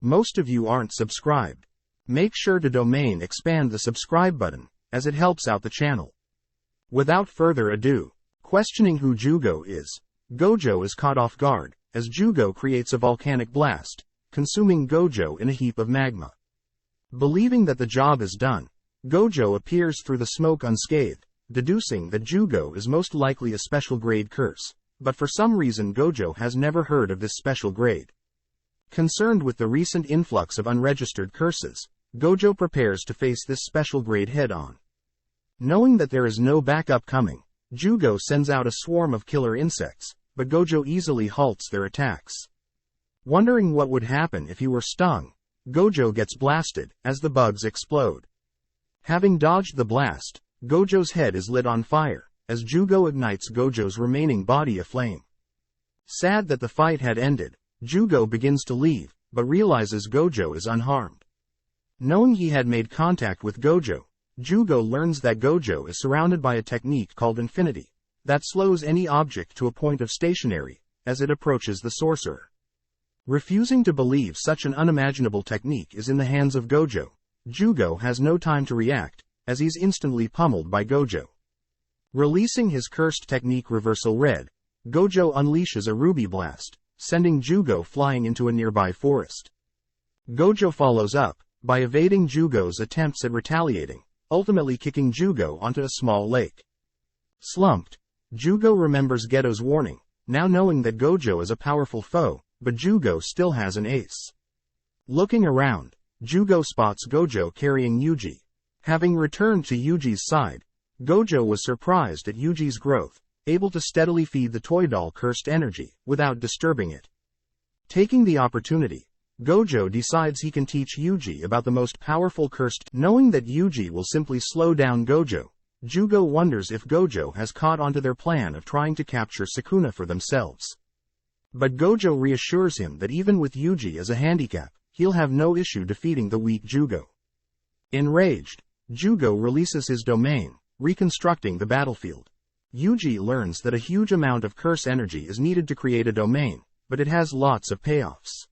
Most of you aren't subscribed. Make sure to domain expand the subscribe button, as it helps out the channel. Without further ado, questioning who Jugo is, Gojo is caught off guard, as Jugo creates a volcanic blast, consuming Gojo in a heap of magma. Believing that the job is done, Gojo appears through the smoke unscathed, deducing that Jugo is most likely a special grade curse, but for some reason Gojo has never heard of this special grade. Concerned with the recent influx of unregistered curses, Gojo prepares to face this special grade head-on. Knowing that there is no backup coming, Jugo sends out a swarm of killer insects, but Gojo easily halts their attacks. Wondering what would happen if he were stung, Gojo gets blasted, as the bugs explode. Having dodged the blast, Gojo's head is lit on fire, as Jugo ignites Gojo's remaining body aflame. Sad that the fight had ended, Jugo begins to leave, but realizes Gojo is unharmed. Knowing he had made contact with Gojo, Jugo learns that Gojo is surrounded by a technique called infinity, that slows any object to a point of stationary, as it approaches the sorcerer. Refusing to believe such an unimaginable technique is in the hands of Gojo, Jugo has no time to react, as he's instantly pummeled by Gojo. Releasing his cursed technique Reversal Red, Gojo unleashes a ruby blast, sending Jugo flying into a nearby forest. Gojo follows up, by evading Jugo's attempts at retaliating, ultimately kicking Jugo onto a small lake. Slumped, Jugo remembers Geto's warning, now knowing that Gojo is a powerful foe, but Jugo still has an ace. Looking around, Jugo spots Gojo carrying Yuji. Having returned to Yuji's side, Gojo was surprised at Yuji's growth, able to steadily feed the toy doll cursed energy, without disturbing it. Taking the opportunity, Gojo decides he can teach Yuji about the most powerful cursed. Knowing that Yuji will simply slow down Gojo, Jugo wonders if Gojo has caught onto their plan of trying to capture Sukuna for themselves. But Gojo reassures him that even with Yuji as a handicap, he'll have no issue defeating the weak Jugo. Enraged, Jugo releases his domain, reconstructing the battlefield. Yuji learns that a huge amount of curse energy is needed to create a domain, but it has lots of payoffs.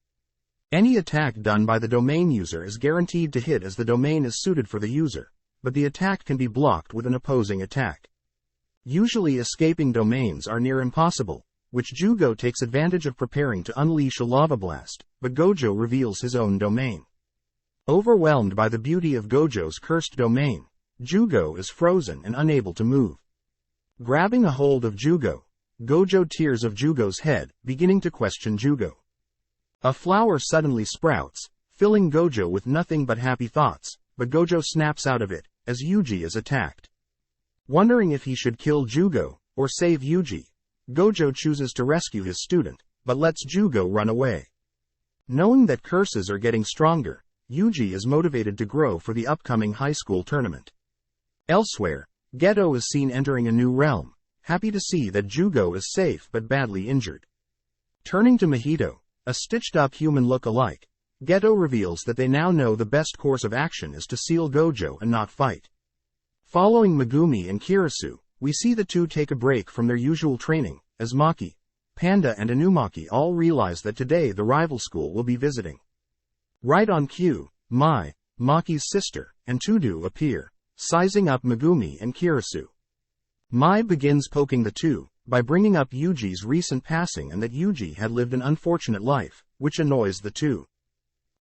Any attack done by the domain user is guaranteed to hit as the domain is suited for the user, but the attack can be blocked with an opposing attack. Usually escaping domains are near impossible, which Jugo takes advantage of preparing to unleash a lava blast, but Gojo reveals his own domain. Overwhelmed by the beauty of Gojo's cursed domain, Jugo is frozen and unable to move. Grabbing a hold of Jugo, Gojo tears of Jugo's head, beginning to question Jugo. A flower suddenly sprouts, filling Gojo with nothing but happy thoughts, but Gojo snaps out of it, as Yuji is attacked. Wondering if he should kill Jugo, or save Yuji, Gojo chooses to rescue his student, but lets Jugo run away. Knowing that curses are getting stronger, Yuji is motivated to grow for the upcoming high school tournament. Elsewhere, Geto is seen entering a new realm, happy to see that Jugo is safe but badly injured. Turning to Mahito, a stitched-up human look-alike, Geto reveals that they now know the best course of action is to seal Gojo and not fight. Following Megumi and Kirisu, we see the two take a break from their usual training, as Maki, Panda and Inumaki all realize that today the rival school will be visiting. Right on cue, Mai, Maki's sister, and Tudu appear, sizing up Megumi and Kirisu. Mai begins poking the two, by bringing up Yuji's recent passing and that Yuji had lived an unfortunate life, which annoys the two.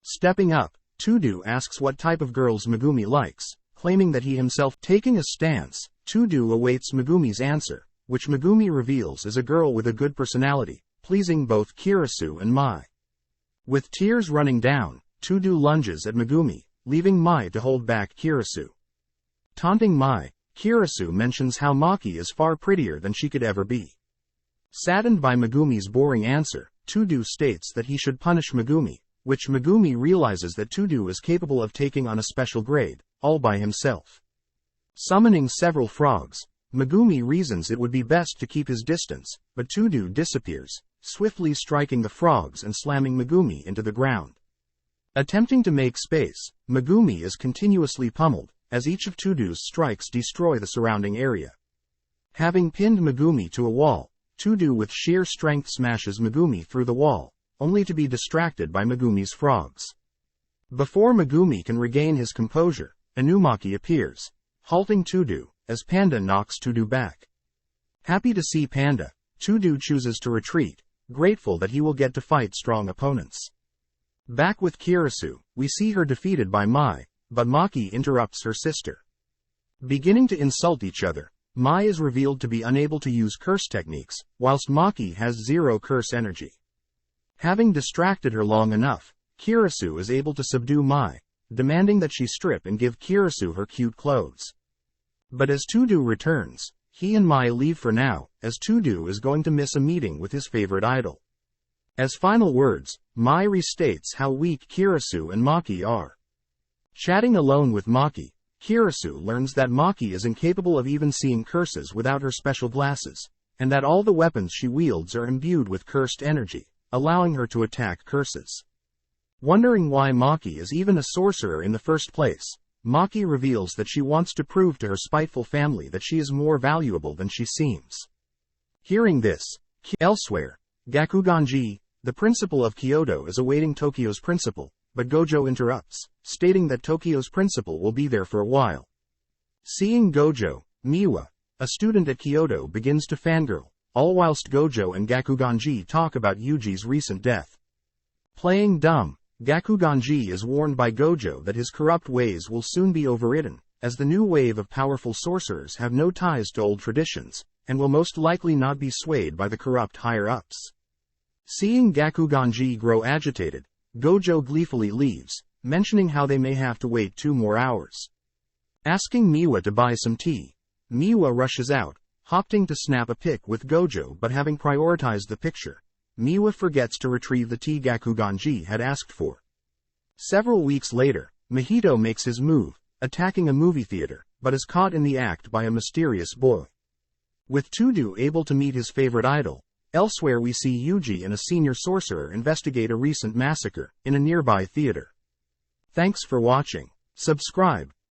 Stepping up, Tudu asks what type of girls Megumi likes, claiming that he himself. Taking a stance, Tudu awaits Megumi's answer, which Megumi reveals is a girl with a good personality, pleasing both Kirisu and Mai. With tears running down, Tudu lunges at Megumi, leaving Mai to hold back Kirisu. Taunting Mai, Kirisu mentions how Maki is far prettier than she could ever be. Saddened by Megumi's boring answer, Tudu states that he should punish Megumi, which Megumi realizes that Tudu is capable of taking on a special grade, all by himself. Summoning several frogs, Megumi reasons it would be best to keep his distance, but Tudu disappears, swiftly striking the frogs and slamming Megumi into the ground. Attempting to make space, Megumi is continuously pummeled, as each of Tudu's strikes destroy the surrounding area. Having pinned Megumi to a wall, Tudu with sheer strength smashes Megumi through the wall, only to be distracted by Megumi's frogs. Before Megumi can regain his composure, Inumaki appears, halting Todo, as Panda knocks Todo back. Happy to see Panda, Todo chooses to retreat, grateful that he will get to fight strong opponents. Back with Kirisu, we see her defeated by Mai, but Maki interrupts her sister. Beginning to insult each other, Mai is revealed to be unable to use curse techniques, whilst Maki has zero curse energy. Having distracted her long enough, Kirisu is able to subdue Mai, demanding that she strip and give Kirisu her cute clothes. But as Todo returns, he and Mai leave for now, as Todo is going to miss a meeting with his favorite idol. As final words, Mai restates how weak Kirisu and Maki are. Chatting alone with Maki, Kirisu learns that Maki is incapable of even seeing curses without her special glasses, and that all the weapons she wields are imbued with cursed energy, allowing her to attack curses. Wondering why Maki is even a sorcerer in the first place, Maki reveals that she wants to prove to her spiteful family that she is more valuable than she seems. Hearing this, elsewhere, Gakuganji, the principal of Kyoto, is awaiting Tokyo's principal, but Gojo interrupts, stating that Tokyo's principal will be there for a while. Seeing Gojo, Miwa, a student at Kyoto, begins to fangirl, all whilst Gojo and Gakuganji talk about Yuji's recent death. Playing dumb, Gakuganji is warned by Gojo that his corrupt ways will soon be overridden, as the new wave of powerful sorcerers have no ties to old traditions, and will most likely not be swayed by the corrupt higher-ups. Seeing Gakuganji grow agitated, Gojo gleefully leaves, mentioning how they may have to wait 2 more hours. Asking Miwa to buy some tea, Miwa rushes out, opting to snap a pic with Gojo, but having prioritized the picture, Miwa forgets to retrieve the tea Gakuganji had asked for. Several weeks later, Mahito makes his move, attacking a movie theater, but is caught in the act by a mysterious boy. With Todo able to meet his favorite idol, elsewhere we see Yuji and a senior sorcerer investigate a recent massacre in a nearby theater. Thanks for watching. Subscribe.